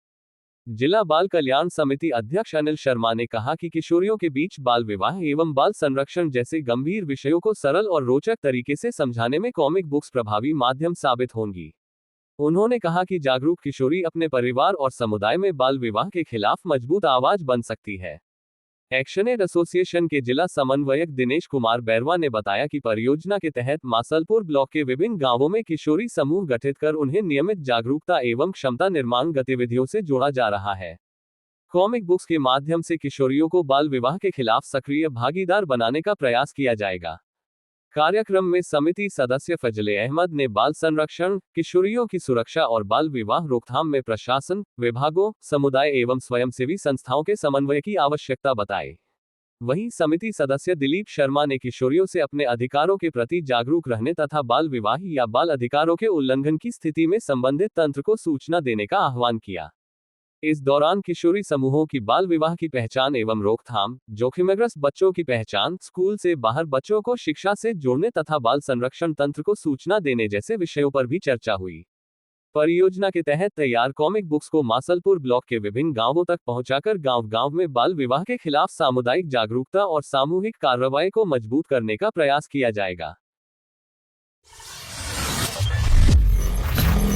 जिला बाल कल्याण समिति अध्यक्ष अनिल शर्मा ने कहा कि किशोरियों के बीच बाल विवाह एवं बाल संरक्षण जैसे गंभीर विषयों को सरल और रोचक तरीके से समझाने में कॉमिक बुक्स प्रभावी माध्यम साबित होंगी। उन्होंने कहा कि जागरूक किशोरी अपने परिवार और समुदाय में बाल विवाह के खिलाफ मजबूत आवाज बन सकती है। एक्शन एड एसोसिएशन के जिला समन्वयक दिनेश कुमार बैरवा ने बताया कि परियोजना के तहत मासलपुर ब्लॉक के विभिन्न गांवों में किशोरी समूह गठित कर उन्हें नियमित जागरूकता एवं क्षमता निर्माण गतिविधियों से जोड़ा जा रहा है। कॉमिक बुक्स के माध्यम से किशोरियों को बाल विवाह के खिलाफ सक्रिय भागीदार बनाने का प्रयास किया जाएगा। कार्यक्रम में समिति सदस्य फजले अहमद ने बाल संरक्षण, किशोरियों की सुरक्षा और बाल विवाह रोकथाम में प्रशासन, विभागों, समुदाय एवं स्वयंसेवी संस्थाओं के समन्वय की आवश्यकता बताई। वहीं समिति सदस्य दिलीप शर्मा ने किशोरियों से अपने अधिकारों के प्रति जागरूक रहने तथा बाल विवाह या बाल अधिकारों के उल्लंघन की स्थिति में संबंधित तंत्र को सूचना देने का आह्वान किया। इस दौरान किशोरी समूहों की बाल विवाह की पहचान एवं रोकथाम, जोखिमग्रस्त बच्चों की पहचान, स्कूल से बाहर बच्चों को शिक्षा से जोड़ने तथा बाल संरक्षण तंत्र को सूचना देने जैसे विषयों पर भी चर्चा हुई। परियोजना के तहत तैयार कॉमिक बुक्स को मासलपुर ब्लॉक के विभिन्न गांवों तक पहुंचाकर गांव-गांव में बाल विवाह के खिलाफ सामुदायिक जागरूकता और सामूहिक कार्रवाई को मजबूत करने का प्रयास किया जाएगा।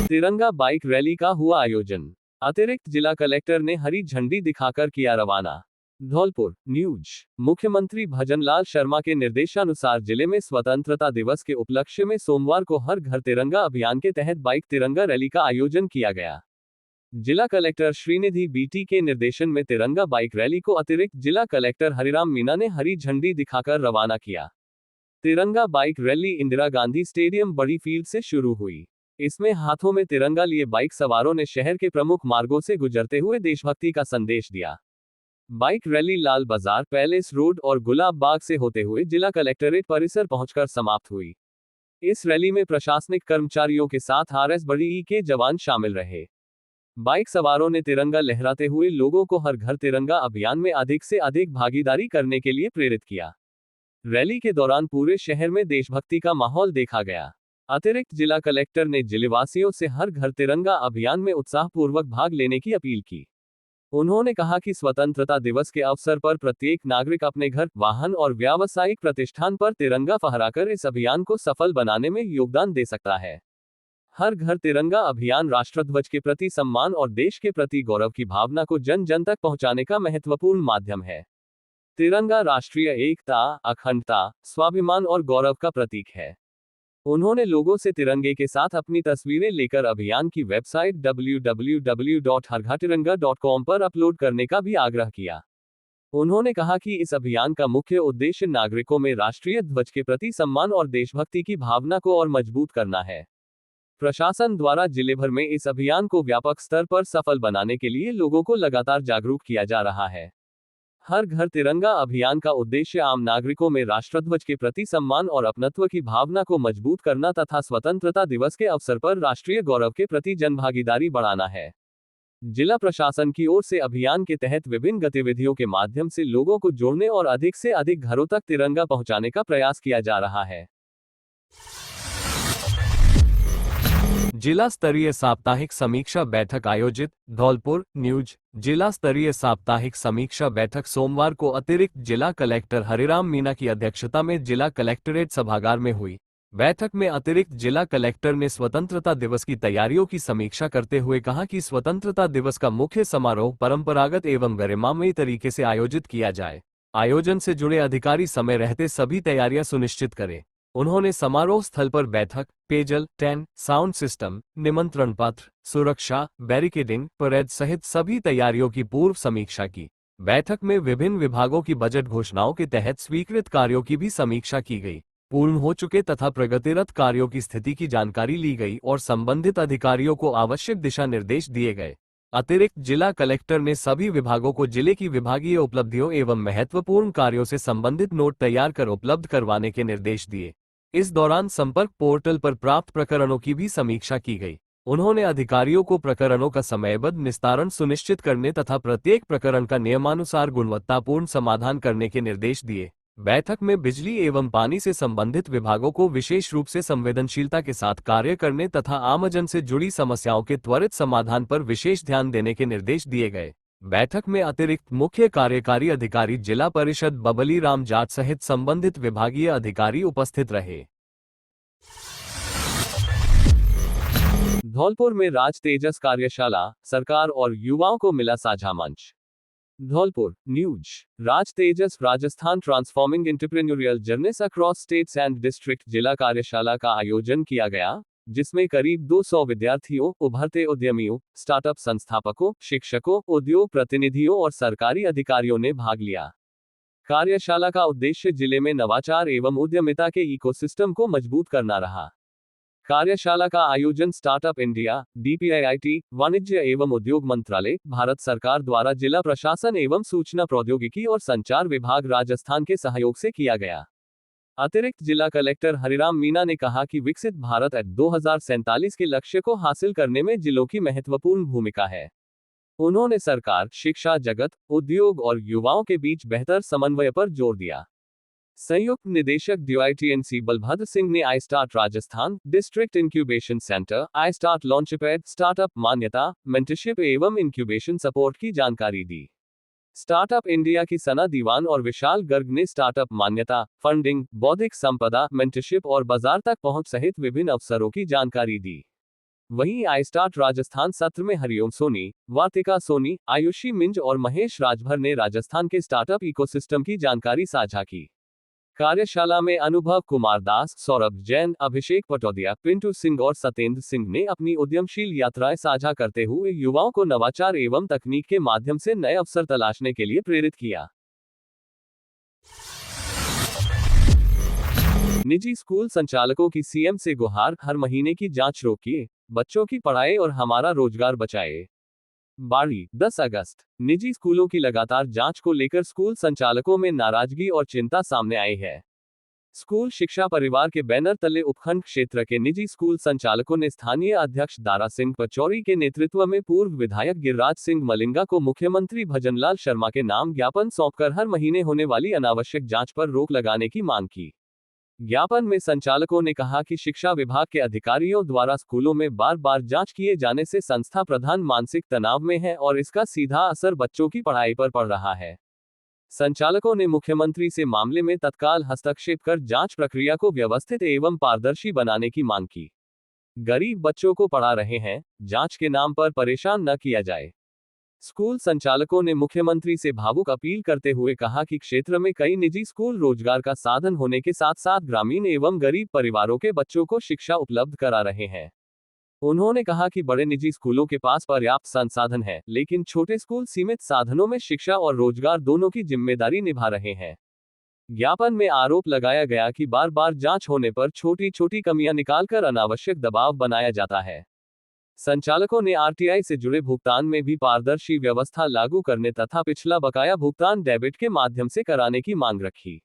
तिरंगा बाइक रैली का हुआ आयोजन। अतिरिक्त जिला कलेक्टर ने हरी झंडी दिखाकर किया रवाना। धौलपुर न्यूज। मुख्यमंत्री भजनलाल शर्मा के निर्देशानुसार जिले में स्वतंत्रता दिवस के उपलक्ष्य में सोमवार को हर घर तिरंगा अभियान के तहत बाइक तिरंगा रैली का आयोजन किया गया। जिला कलेक्टर श्रीनिधि बीटी के निर्देशन में तिरंगा बाइक रैली को अतिरिक्त जिला कलेक्टर हरिराम मीना ने हरी झंडी दिखाकर रवाना किया। तिरंगा bike rally Indira Gandhi stadium बड़ी फील्ड से शुरू हुई। इसमें हाथों में तिरंगा लिए बाइक सवारों ने शहर के प्रमुख मार्गों से गुजरते हुए देशभक्ति का संदेश दिया। बाइक रैली लाल बाजार, पैलेस रोड और गुलाब बाग से होते हुए जिला कलेक्ट्रेट परिसर पहुंचकर समाप्त हुई। इस रैली में प्रशासनिक कर्मचारियों के साथ RSBDE के जवान शामिल रहे। बाइक सवारों ने तिरंगा लहराते हुए लोगों को हर घर तिरंगा अभियान में अधिक से अधिक भागीदारी करने के लिए प्रेरित किया। रैली के दौरान पूरे शहर में देशभक्ति का माहौल देखा गया। अतिरिक्त जिला कलेक्टर ने जिलेवासियों से हर घर तिरंगा अभियान में उत्साहपूर्वक भाग लेने की अपील की। उन्होंने कहा कि स्वतंत्रता दिवस के अवसर पर प्रत्येक नागरिक अपने घर, वाहन और व्यावसायिक प्रतिष्ठान पर तिरंगा फहराकर इस अभियान को सफल बनाने में योगदान दे सकता है। हर घर तिरंगा अभियान राष्ट्रध्वज के प्रति सम्मान और देश के प्रति गौरव की भावना को जन जन तक पहुंचाने का महत्वपूर्ण माध्यम है। तिरंगा राष्ट्रीय एकता, अखंडता, स्वाभिमान और गौरव का प्रतीक है। उन्होंने लोगों से तिरंगे के साथ अपनी तस्वीरें लेकर अभियान की वेबसाइट www.harghatiranga.com पर अपलोड करने का भी आग्रह किया। उन्होंने कहा कि इस अभियान का मुख्य उद्देश्य नागरिकों में राष्ट्रीय ध्वज के प्रति सम्मान और देशभक्ति की भावना को और मजबूत करना है। प्रशासन द्वारा जिले भर में इस अभियान को व्यापक स्तर पर सफल बनाने के लिए लोगों को लगातार जागरूक किया जा रहा है। हर घर तिरंगा अभियान का उद्देश्य आम नागरिकों में राष्ट्रध्वज के प्रति सम्मान और अपनत्व की भावना को मजबूत करना तथा स्वतंत्रता दिवस के अवसर पर राष्ट्रीय गौरव के प्रति जनभागीदारी बढ़ाना है। जिला प्रशासन की ओर से अभियान के तहत विभिन्न गतिविधियों के माध्यम से लोगों को जोड़ने और अधिक से अधिक घरों तक तिरंगा पहुंचाने का प्रयास किया जा रहा है। जिला स्तरीय साप्ताहिक समीक्षा बैठक आयोजित, धौलपुर। न्यूज। जिला स्तरीय साप्ताहिक समीक्षा बैठक सोमवार को अतिरिक्त जिला कलेक्टर हरिराम मीणा की अध्यक्षता में जिला कलेक्ट्रेट सभागार में हुई। बैठक में अतिरिक्त जिला कलेक्टर ने स्वतंत्रता दिवस की तैयारियों की समीक्षा करते हुए कहा कि स्वतंत्रता दिवस का मुख्य समारोह परंपरागत एवं गरिमामयी तरीके से आयोजित किया जाए। आयोजन से जुड़े अधिकारी समय रहते सभी तैयारियां सुनिश्चित करें। उन्होंने समारोह स्थल पर बैठक, पेयजल, टेंट, साउंड सिस्टम, निमंत्रण पत्र, सुरक्षा, बैरिकेडिंग, परेड सहित सभी तैयारियों की पूर्व समीक्षा की। बैठक में विभिन्न विभागों की बजट घोषणाओं के तहत स्वीकृत कार्यों की भी समीक्षा की गई। पूर्ण हो चुके तथा प्रगतिरत कार्यों की स्थिति की जानकारी ली गई और संबंधित अधिकारियों को आवश्यक दिशा निर्देश दिए गए। अतिरिक्त जिला कलेक्टर ने सभी विभागों को जिले की विभागीय उपलब्धियों एवं महत्वपूर्ण कार्यों से संबंधित नोट तैयार कर उपलब्ध करवाने के निर्देश दिए। इस दौरान संपर्क पोर्टल पर प्राप्त प्रकरणों की भी समीक्षा की गई। उन्होंने अधिकारियों को प्रकरणों का समयबद्ध निस्तारण सुनिश्चित करने तथा प्रत्येक प्रकरण का नियमानुसार गुणवत्तापूर्ण समाधान करने के निर्देश दिए। बैठक में बिजली एवं पानी से संबंधित विभागों को विशेष रूप से संवेदनशीलता के साथ कार्य करने तथा आमजन से जुड़ी समस्याओं के त्वरित समाधान पर विशेष ध्यान देने के निर्देश दिए गए। बैठक में अतिरिक्त मुख्य कार्यकारी अधिकारी जिला परिषद बबली राम जाट सहित संबंधित विभागीय अधिकारी उपस्थित रहे। धौलपुर में राज तेजस कार्यशाला, सरकार और युवाओं को मिला साझा मंच। Dholpur. News. Raj Tejas Rajasthan transforming entrepreneurial journeys across states and district जिला कार्यशाला का आयोजन किया गया, जिसमें करीब 200 विद्यार्थियों, उभरते उद्यमियों, स्टार्टअप संस्थापकों, शिक्षकों, उद्योग प्रतिनिधियों और सरकारी अधिकारियों ने भाग लिया। कार्यशाला का उद्देश्य जिले में नवाचार एवं उद्यमिता के इकोसिस्टम को मजबूत करना रहा। कार्यशाला का आयोजन स्टार्टअप इंडिया, DPIIT, वाणिज्य एवं उद्योग मंत्रालय, भारत सरकार द्वारा जिला प्रशासन एवं सूचना प्रौद्योगिकी और संचार विभाग राजस्थान के सहयोग से किया गया। अतिरिक्त जिला कलेक्टर हरिराम मीणा ने कहा कि विकसित भारत 2047 के लक्ष्य को हासिल करने में जिलों की महत्वपूर्ण भूमिका है। उन्होंने सरकार, शिक्षा जगत, उद्योग और युवाओं के बीच बेहतर समन्वय पर जोर दिया। संयुक्त निदेशक DITNC बलभद्र सिंह ने I start Rajasthan, district incubation centre, I start launchpad, startup मान्यता, मेंटरशिप एवं इंक्यूबेशन सपोर्ट की जानकारी दी। स्टार्टअप इंडिया की सना दीवान और विशाल गर्ग ने स्टार्टअप मान्यता, फंडिंग, बौद्धिक संपदा, मेंटरशिप और बाजार तक पहुंच सहित विभिन्न अवसरों की जानकारी दी। वहीं आई स्टार्ट राजस्थान सत्र में हरिओम सोनी, वार्तिका सोनी, आयुषी मिंज और महेश राजभर ने राजस्थान के स्टार्टअप इकोसिस्टम की जानकारी साझा की। कार्यशाला में अनुभव कुमार दास, सौरभ जैन, अभिषेक पटौदिया, पिंटू सिंह और सतेंद्र सिंह ने अपनी उद्यमशील यात्राएं साझा करते हुए युवाओं को नवाचार एवं तकनीक के माध्यम से नए अवसर तलाशने के लिए प्रेरित किया। निजी स्कूल संचालकों की सीएम से गुहार, हर महीने की जांच रोकिए, बच्चों की पढ़ाई और हमारा रोजगार बचाए। बाड़ी। 10 अगस्त। निजी स्कूलों की लगातार जांच को लेकर स्कूल संचालकों में नाराजगी और चिंता सामने आई है। स्कूल शिक्षा परिवार के बैनर तले उपखंड क्षेत्र के निजी स्कूल संचालकों ने स्थानीय अध्यक्ष दारा सिंह पचौरी के नेतृत्व में पूर्व विधायक गिरिराज सिंह मलिंगा को मुख्यमंत्री भजनलाल शर्मा के नाम ज्ञापन सौंपकर हर महीने होने वाली अनावश्यक जांच पर रोक लगाने की मांग की। ज्ञापन में संचालकों ने कहा कि शिक्षा विभाग के अधिकारियों द्वारा स्कूलों में बार बार जांच किए जाने से संस्था प्रधान मानसिक तनाव में है और इसका सीधा असर बच्चों की पढ़ाई पर पड़ रहा है। संचालकों ने मुख्यमंत्री से मामले में तत्काल हस्तक्षेप कर जांच प्रक्रिया को व्यवस्थित एवं पारदर्शी बनाने की मांग की। गरीब बच्चों को पढ़ा रहे हैं, जांच के नाम पर परेशान न किया जाए। स्कूल संचालकों ने मुख्यमंत्री से भावुक अपील करते हुए कहा कि क्षेत्र में कई निजी स्कूल रोजगार का साधन होने के साथ साथ ग्रामीण एवं गरीब परिवारों के बच्चों को शिक्षा उपलब्ध करा रहे हैं। उन्होंने कहा कि बड़े निजी स्कूलों के पास पर्याप्त संसाधन है, लेकिन छोटे स्कूल सीमित साधनों में शिक्षा और रोजगार दोनों की जिम्मेदारी निभा रहे हैं। ज्ञापन में आरोप लगाया गया कि बार बार जांच होने पर छोटी छोटी कमियां निकालकर अनावश्यक दबाव बनाया जाता है। संचालकों ने आरटीआई से जुड़े भुगतान में भी पारदर्शी व्यवस्था लागू करने तथा पिछला बकाया भुगतान डेबिट के माध्यम से कराने की मांग रखी।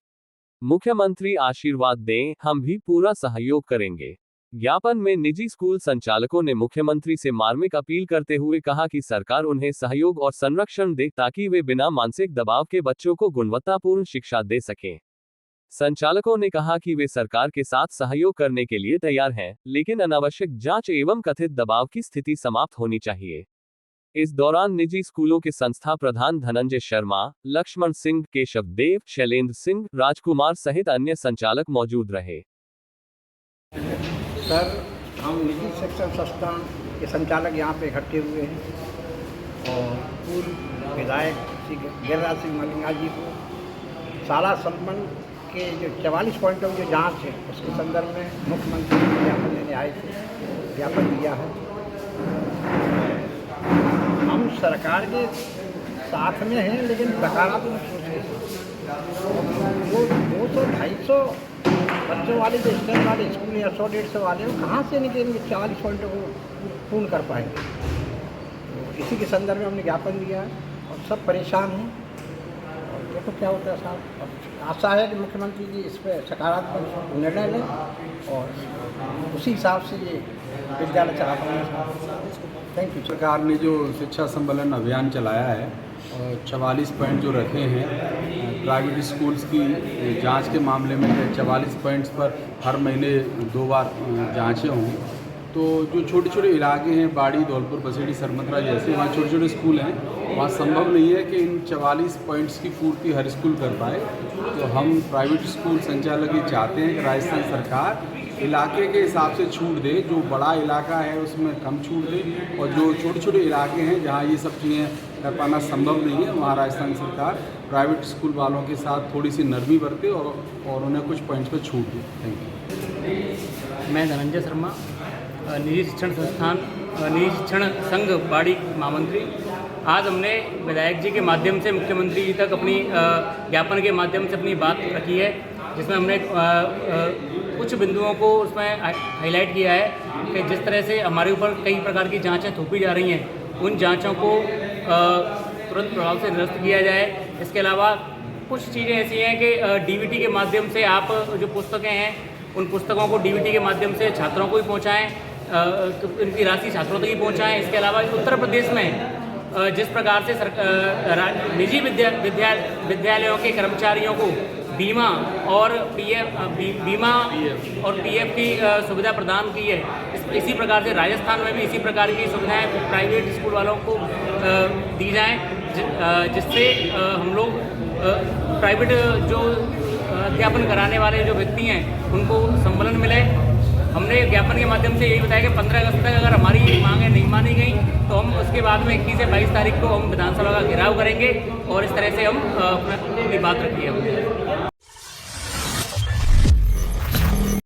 मुख्यमंत्री आशीर्वाद दें, हम भी पूरा सहयोग करेंगे। ज्ञापन में निजी स्कूल संचालकों ने मुख्यमंत्री से मार्मिक अपील करते हुए कहा कि सरकार उन्हें सहयोग और संरक्षण दे ताकि वे बिना मानसिक दबाव के बच्चों को गुणवत्तापूर्ण शिक्षा दे सकें। संचालकों ने कहा कि वे सरकार के साथ सहयोग करने के लिए तैयार हैं, लेकिन अनावश्यक जांच एवं कथित दबाव की स्थिति समाप्त होनी चाहिए। इस दौरान निजी स्कूलों के संस्था प्रधान धनंजय शर्मा, लक्ष्मण सिंह, केशव देव, शैलेंद्र सिंह, राजकुमार सहित अन्य संचालक मौजूद रहे। सर, हम निजी शिक्षण संस्थान के संचालक यहाँ पे इकट्ठे हुए हैं और पूर्व विधायक श्री गिरिराज सिंह मलिंगा जी को शाला संबंध के जो 44 पॉइंटों की जो जाँच है उसके संदर्भ में मुख्यमंत्री को ज्ञापन देने आए थे, ज्ञापन दिया है। हम सरकार के साथ में हैं, लेकिन सकारात्मक सोच के साथ। वो 200-250 बच्चों वाले जो स्टेट वाले स्कूल या 100-150 वाले वो कहाँ से इनके 40 पॉइंटों को पूर्ण कर पाएंगे। तो इसी के संदर्भ में हमने ज्ञापन दिया है और सब परेशान हैं और देखो क्या होता है साहब। आशा है कि मुख्यमंत्री जी इस पर सकारात्मक निर्णय लें और उसी हिसाब से ये विद्यालय चला पाएंगे। Thank you. सरकार ने जो शिक्षा संबलन अभियान चलाया है और 44 पॉइंट जो रखे हैं प्राइवेट स्कूल्स की जांच के मामले में 44 पॉइंट्स पर हर महीने 2 बार जांचें हों, तो जो छोटे छोटे इलाके हैं बाड़ी, धौलपुर, बसेड़ी, सरमत्रा जैसे वहाँ छोटे छोटे स्कूल हैं, वहाँ संभव नहीं है कि इन 44 पॉइंट्स की पूर्ति हर स्कूल कर पाए। तो हम प्राइवेट स्कूल संचालक ये चाहते हैं कि राजस्थान सरकार इलाके के हिसाब से छूट दे, जो बड़ा इलाका है उसमें कम छूट दे और जो छोटे छोटे इलाके हैं जहाँ ये सब चीज़ें कर पाना संभव नहीं है वहाँ राजस्थान सरकार प्राइवेट स्कूल वालों के साथ थोड़ी सी नरमी बरते और उन्हें कुछ पॉइंट्स पर छूट दे। Thank you. मैं धनंजय शर्मा, निजी शिक्षण संस्थान निजी शिक्षण संघ बाड़ी महामंत्री। आज हमने विधायक जी के माध्यम से मुख्यमंत्री जी तक अपनी ज्ञापन के माध्यम से अपनी बात रखी है, जिसमें हमने कुछ बिंदुओं को उसमें हाईलाइट किया है कि जिस तरह से हमारे ऊपर कई प्रकार की जांचें थोपी जा रही हैं, उन जांचों को तुरंत प्रभाव से निरस्त किया जाए। इसके अलावा कुछ चीज़ें ऐसी हैं कि डीबीटी के माध्यम से आप जो पुस्तकें हैं उन पुस्तकों को डीबीटी के माध्यम से छात्रों को ही पहुँचाएँ, इनकी राशि छात्रों तक ही पहुँचाएँ। इसके अलावा उत्तर प्रदेश में जिस प्रकार से निजी विद्यालयों के कर्मचारियों को बीमा और पीएफ की सुविधा प्रदान की है, इसी प्रकार से राजस्थान में भी इसी प्रकार की सुविधाएं प्राइवेट स्कूल वालों को दी जाएं, जिससे हम लोग प्राइवेट जो अध्यापन कराने वाले जो व्यक्ति हैं उनको संबलन मिले। हमने ज्ञापन के माध्यम से यही बताया कि 15 अगस्त तक अगर हमारी मांगें नहीं मानी गई तो हम उसके बाद में 21 से 22 तारीख को हम विधानसभा का घेराव करेंगे और इस तरह से हम अपनी बात रखी है।